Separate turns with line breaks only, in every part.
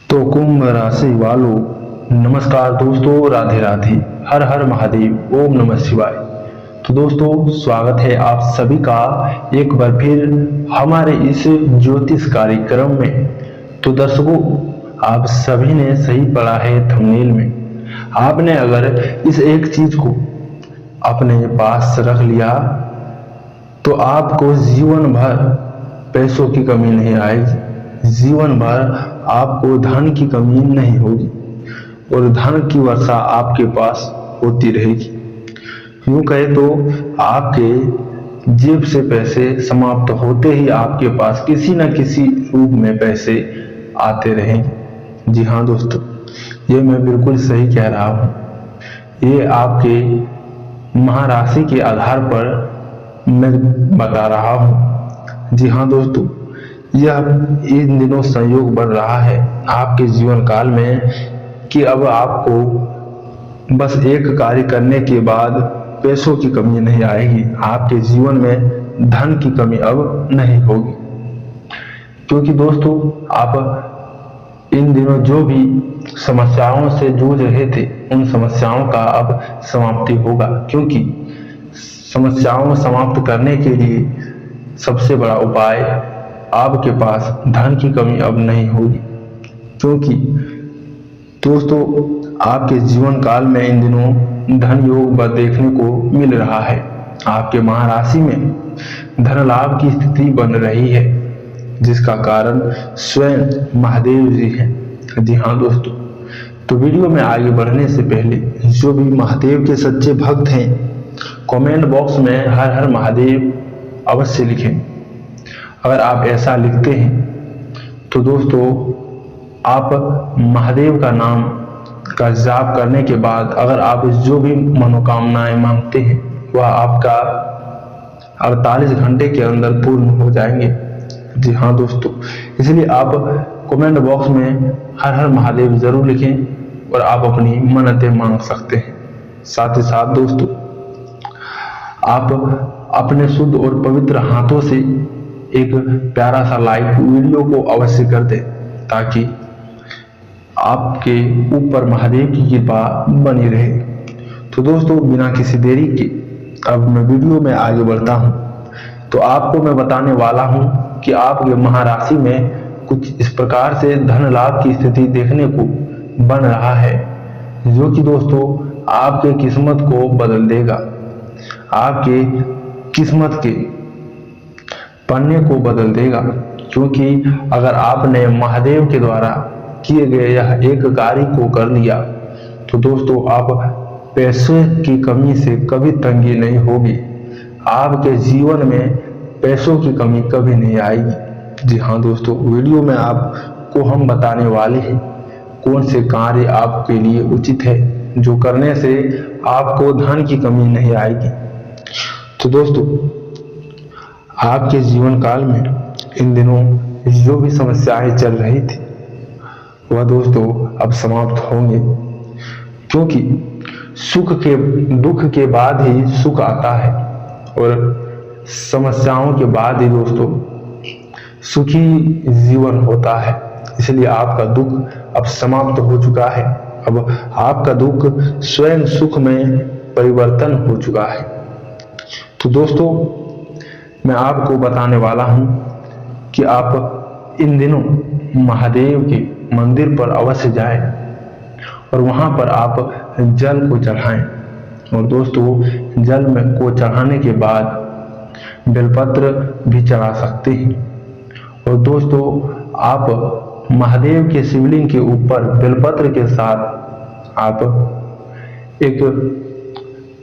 तो कुंभ राशि वालों, नमस्कार दोस्तों, राधे राधे, हर हर महादेव, ओम नमः शिवाय। तो दोस्तों, स्वागत है आप सभी का एक बार फिर हमारे इस ज्योतिष कार्यक्रम में। तो दर्शकों, आप सभी ने सही पढ़ा है थंबनेल में। आपने अगर इस एक चीज को अपने पास रख लिया तो आपको जीवन भर पैसों की कमी नहीं आएगी, जीवन भर आपको धन की कमी नहीं होगी और धन की वर्षा आपके पास होती रहेगी। यूं कहे तो आपके जेब से पैसे समाप्त होते ही आपके पास किसी न किसी रूप में पैसे आते रहेंगे। जी हाँ दोस्तों, ये मैं बिल्कुल सही कह रहा हूँ। ये आपके महाराशि के आधार पर मैं बता रहा हूँ। जी हाँ दोस्तों, यह इन दिनों संयोग बन रहा है आपके जीवन काल में कि अब आपको बस एक कार्य करने के बाद पैसों की कमी नहीं आएगी, आपके जीवन में धन की कमी अब नहीं होगी। क्योंकि दोस्तों, आप इन दिनों जो भी समस्याओं से जूझ रहे थे उन समस्याओं का अब समाप्ति होगा। क्योंकि समस्याओं समाप्त करने के लिए सबसे बड़ा उपाय, आपके पास धन की कमी अब नहीं होगी। क्योंकि दोस्तों, आपके जीवन काल में इन दिनों धन योग देखने को मिल रहा है। आपके महाराशि में धन लाभ की स्थिति बन रही है, जिसका कारण स्वयं महादेव जी हैं। जी हाँ दोस्तों, तो वीडियो में आगे बढ़ने से पहले जो भी महादेव के सच्चे भक्त हैं, कमेंट बॉक्स में हर हर महादेव अवश्य लिखें। अगर आप ऐसा लिखते हैं तो दोस्तों, आप महादेव का नाम का जाप करने के बाद अगर आप जो भी मनोकामनाएं मांगते हैं वह आपका 48 घंटे के अंदर पूर्ण हो जाएंगे। जी हाँ दोस्तों, इसलिए आप कमेंट बॉक्स में हर हर महादेव जरूर लिखें और आप अपनी मन्नतें मांग सकते हैं। साथ ही साथ दोस्तों, आप अपने शुद्ध और पवित्र हाथों से एक प्यारा सा लाइक वीडियो को अवश्य कर दें, ताकि आपके ऊपर महादेव की कृपा बनी रहे। तो दोस्तों, बिना किसी देरी के अब मैं वीडियो में आगे बढ़ता हूं। तो आपको मैं बताने वाला हूं कि आपके महाराशि में कुछ इस प्रकार से धन लाभ की स्थिति देखने को बन रहा है, जो कि दोस्तों आपके किस्मत को बदल देगा, आपके किस्मत के पन्ने को बदल देगा। क्योंकि अगर आपने महादेव के द्वारा किए गए यह एक कार्य को कर लिया तो दोस्तों, आप पैसे की कमी से कभी तंगी नहीं होगी, आपके जीवन में पैसों की कमी कभी नहीं आएगी। जी हाँ दोस्तों, वीडियो में आपको हम बताने वाले हैं कौन से कार्य आपके लिए उचित है, जो करने से आपको धन की कमी नहीं आएगी। तो दोस्तों, आपके जीवन काल में इन दिनों जो भी समस्याएं चल रही थी वह दोस्तों अब समाप्त होंगे। क्योंकि दुख के बाद ही सुख आता है और समस्याओं के बाद ही दोस्तों सुखी जीवन होता है। इसलिए आपका दुख अब समाप्त हो चुका है, अब आपका दुख स्वयं सुख में परिवर्तन हो चुका है। तो दोस्तों, मैं आपको बताने वाला हूं कि आप इन दिनों महादेव के मंदिर पर अवश्य जाएं और वहां पर आप जल को चढ़ाएं। और दोस्तों, जल में को चढ़ाने के बाद बेलपत्र भी चढ़ा सकते हैं। और दोस्तों, आप महादेव के शिवलिंग के ऊपर बेलपत्र के साथ आप एक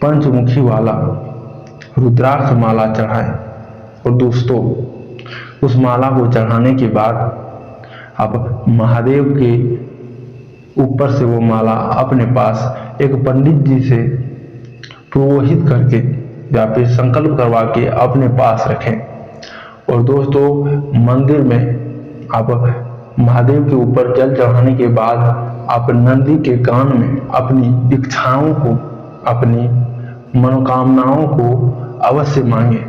पंचमुखी वाला रुद्राक्ष माला चढ़ाएं। और दोस्तों, उस माला को चढ़ाने के बाद आप महादेव के ऊपर से वो माला अपने पास एक पंडित जी से पुरोहित करके या फिर संकल्प करवा के अपने पास रखें। और दोस्तों, मंदिर में आप महादेव के ऊपर जल चढ़ाने के बाद आप नंदी के कान में अपनी इच्छाओं को, अपनी मनोकामनाओं को अवश्य मांगे।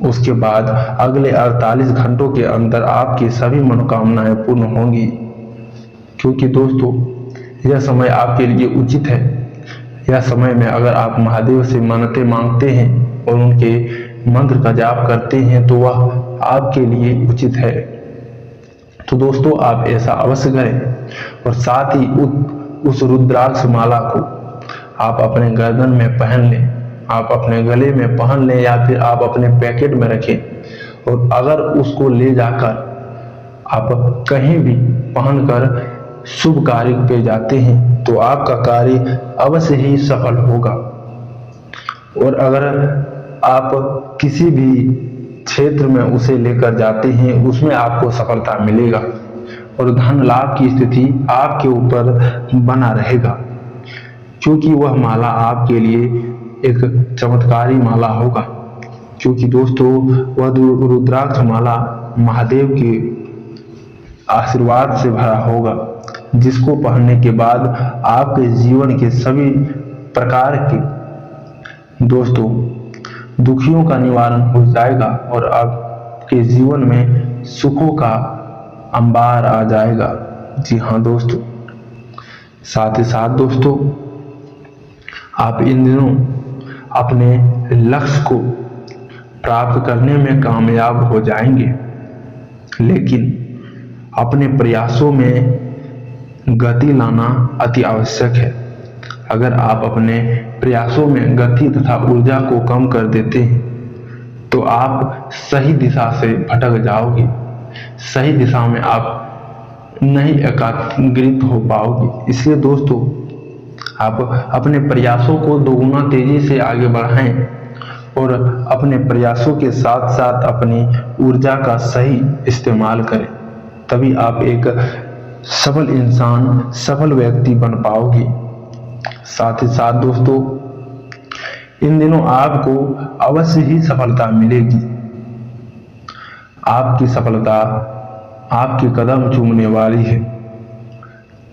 उसके बाद अगले 48 घंटों के अंदर आपकी सभी मनोकामनाएं पूर्ण होंगी। क्योंकि दोस्तों यह समय आपके लिए उचित है। यह समय में अगर आप महादेव से मन्नतें मांगते हैं और उनके मंत्र का जाप करते हैं तो वह आपके लिए उचित है। तो दोस्तों आप ऐसा अवश्य करें और साथ ही उस रुद्राक्ष माला को आप अपने गर्दन में पहन लें, आप अपने गले में पहन लें या फिर आप अपने पैकेट में रखें। और अगर उसको ले जाकर आप कहीं भी पहनकर शुभ कार्य पे जाते हैं तो आपका कार्य अवश्य ही सफल होगा। और अगर आप किसी भी क्षेत्र में उसे लेकर जाते हैं उसमें आपको सफलता मिलेगा और धन लाभ की स्थिति आपके ऊपर बना रहेगा, क्योंकि वह माला आपके लिए एक चमत्कारी माला होगा। क्योंकि दोस्तों वह रुद्राक्ष माला महादेव के आशीर्वाद से भरा होगा, जिसको पहनने के बाद आपके जीवन के सभी प्रकार के दोस्तों दुखियों का निवारण हो जाएगा और आपके जीवन में सुखों का अंबार आ जाएगा। जी हाँ दोस्तों, साथ ही साथ दोस्तों आप इन दिनों अपने लक्ष्य को प्राप्त करने में कामयाब हो जाएंगे, लेकिन अपने प्रयासों में गति लाना अति आवश्यक है। अगर आप अपने प्रयासों में गति तथा ऊर्जा को कम कर देते हैं तो आप सही दिशा से भटक जाओगे, सही दिशा में आप नहीं एकाग्रित हो पाओगे। इसलिए दोस्तों आप अपने प्रयासों को दोगुना तेजी से आगे बढ़ाएं और अपने प्रयासों के साथ साथ अपनी ऊर्जा का सही इस्तेमाल करें, तभी आप एक सफल इंसान, सफल व्यक्ति बन पाओगे। साथ ही साथ दोस्तों इन दिनों आपको अवश्य ही सफलता मिलेगी। आपकी सफलता आपके कदम चूमने वाली है,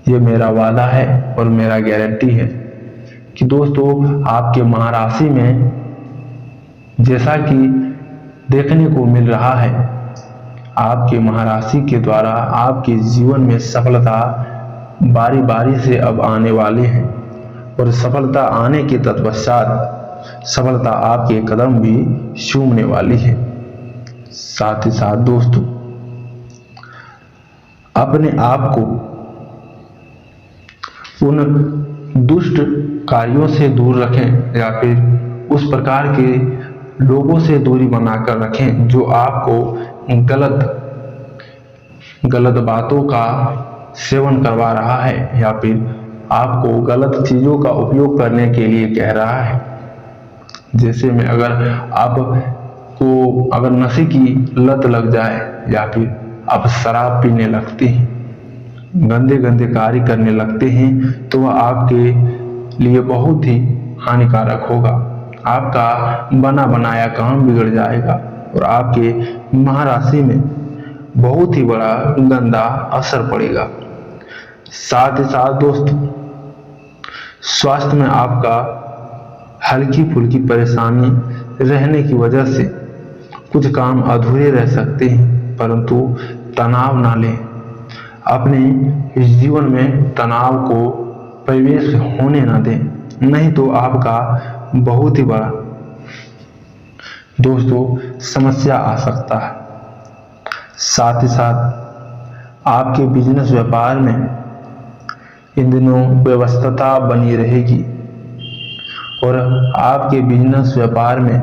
ये मेरा वादा है और मेरा गारंटी है कि दोस्तों आपके महाराशि में जैसा कि देखने को मिल रहा है, आपके महाराशि के द्वारा आपके जीवन में सफलता बारी बारी से अब आने वाले हैं और सफलता आने के तत्पश्चात सफलता आपके कदम भी चूमने वाली है। साथ ही साथ दोस्तों अपने आप को उन दुष्ट कार्यों से दूर रखें या फिर उस प्रकार के लोगों से दूरी बनाकर रखें जो आपको गलत बातों का सेवन करवा रहा है या फिर आपको गलत चीजों का उपयोग करने के लिए कह रहा है। जैसे में अगर नशे की लत लग जाए या फिर आप शराब पीने लगते हैं, गंदे गंदे कार्य करने लगते हैं, तो वह आपके लिए बहुत ही हानिकारक होगा। आपका बना बनाया काम बिगड़ जाएगा और आपके महाराशि में बहुत ही बड़ा गंदा असर पड़ेगा। साथ ही साथ दोस्तों स्वास्थ्य में आपका हल्की फुल्की परेशानी रहने की वजह से कुछ काम अधूरे रह सकते हैं, परंतु तनाव ना लें। अपने इस जीवन में तनाव को प्रवेश होने ना दें, नहीं तो आपका बहुत ही बड़ा दोस्तों समस्या आ सकता है। साथ ही साथ आपके बिजनेस व्यापार में इन दिनों व्यवस्था बनी रहेगी और आपके बिजनेस व्यापार में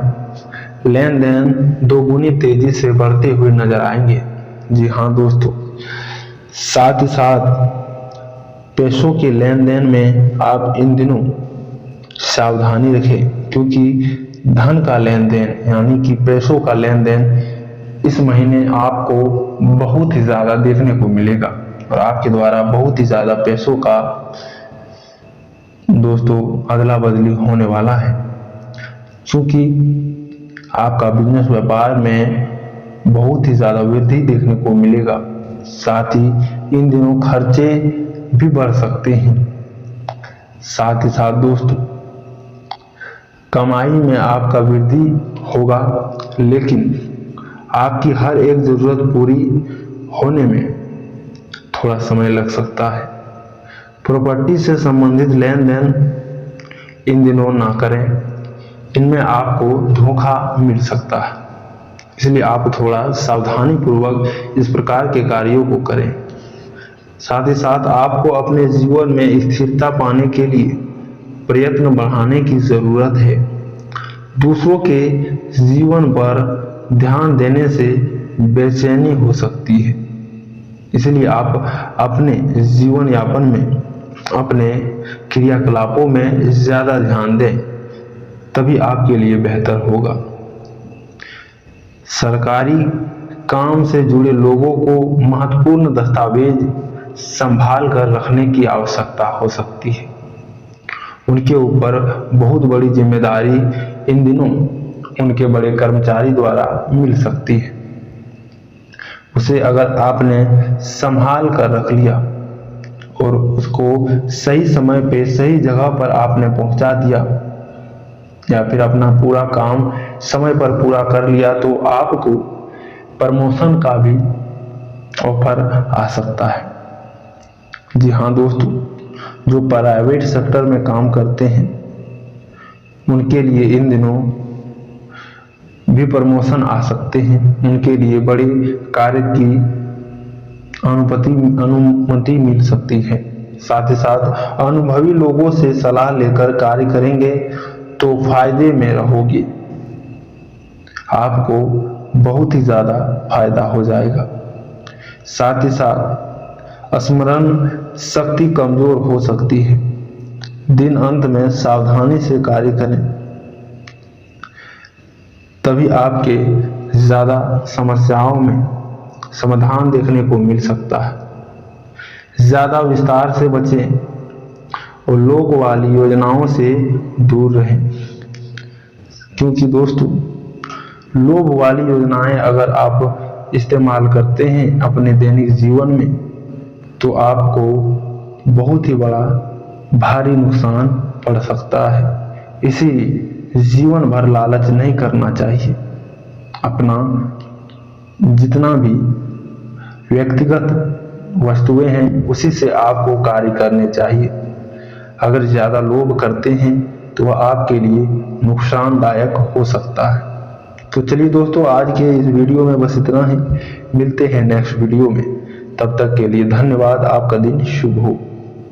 लेन देन दोगुनी तेजी से बढ़ते हुए नजर आएंगे। जी हाँ दोस्तों, साथ ही साथ पैसों के लेन देन में आप इन दिनों सावधानी रखें, क्योंकि धन का लेन देन यानी कि पैसों का लेन देन इस महीने आपको बहुत ही ज्यादा देखने को मिलेगा और आपके द्वारा बहुत ही ज्यादा पैसों का दोस्तों अदला बदली होने वाला है, क्योंकि आपका बिजनेस व्यापार में बहुत ही ज्यादा वृद्धि देखने को मिलेगा। साथ ही इन दिनों खर्चे भी बढ़ सकते हैं। साथ ही साथ दोस्तों कमाई में आपका वृद्धि होगा, लेकिन आपकी हर एक जरूरत पूरी होने में थोड़ा समय लग सकता है। प्रॉपर्टी से संबंधित लेन देन इन दिनों ना करें, इनमें आपको धोखा मिल सकता है, इसलिए आप थोड़ा सावधानी पूर्वक इस प्रकार के कार्यों को करें। साथ ही साथ आपको अपने जीवन में स्थिरता पाने के लिए प्रयत्न बढ़ाने की जरूरत है। दूसरों के जीवन पर ध्यान देने से बेचैनी हो सकती है, इसलिए आप अपने जीवन यापन में अपने क्रियाकलापों में ज्यादा ध्यान दें, तभी आपके लिए बेहतर होगा। सरकारी काम से जुड़े लोगों को महत्वपूर्ण दस्तावेज संभाल कर रखने की आवश्यकता हो सकती है। उनके ऊपर बहुत बड़ी जिम्मेदारी इन दिनों उनके बड़े कर्मचारी द्वारा मिल सकती है। उसे अगर आपने संभाल कर रख लिया और उसको सही समय पे सही जगह पर आपने पहुंचा दिया या फिर अपना पूरा काम समय पर पूरा कर लिया, तो आपको प्रमोशन का भी ऑफर आ सकता है। जी हाँ दोस्तों, जो प्राइवेट सेक्टर में काम करते हैं उनके लिए इन दिनों भी प्रमोशन आ सकते हैं। उनके लिए बड़े कार्य की अनुमति मिल सकती है। साथ ही साथ अनुभवी लोगों से सलाह लेकर कार्य करेंगे तो फायदे में रहोगे, आपको बहुत ही ज्यादा फायदा हो जाएगा। साथ ही साथ स्मरण शक्ति कमजोर हो सकती है। दिन अंत में सावधानी से कार्य करें, तभी आपके ज्यादा समस्याओं में समाधान देखने को मिल सकता है। ज्यादा विस्तार से बचें और लोभ वाली योजनाओं से दूर रहें, क्योंकि दोस्तों लोभ वाली योजनाएं अगर आप इस्तेमाल करते हैं अपने दैनिक जीवन में तो आपको बहुत ही बड़ा भारी नुकसान पड़ सकता है। इसीलिए जीवन भर लालच नहीं करना चाहिए। अपना जितना भी व्यक्तिगत वस्तुएं हैं उसी से आपको कार्य करने चाहिए। अगर ज़्यादा लोभ करते हैं तो वह आपके लिए नुकसानदायक हो सकता है। तो चलिए दोस्तों, आज के इस वीडियो में बस इतना ही। मिलते हैं नेक्स्ट वीडियो में, तब तक के लिए धन्यवाद। आपका दिन शुभ हो।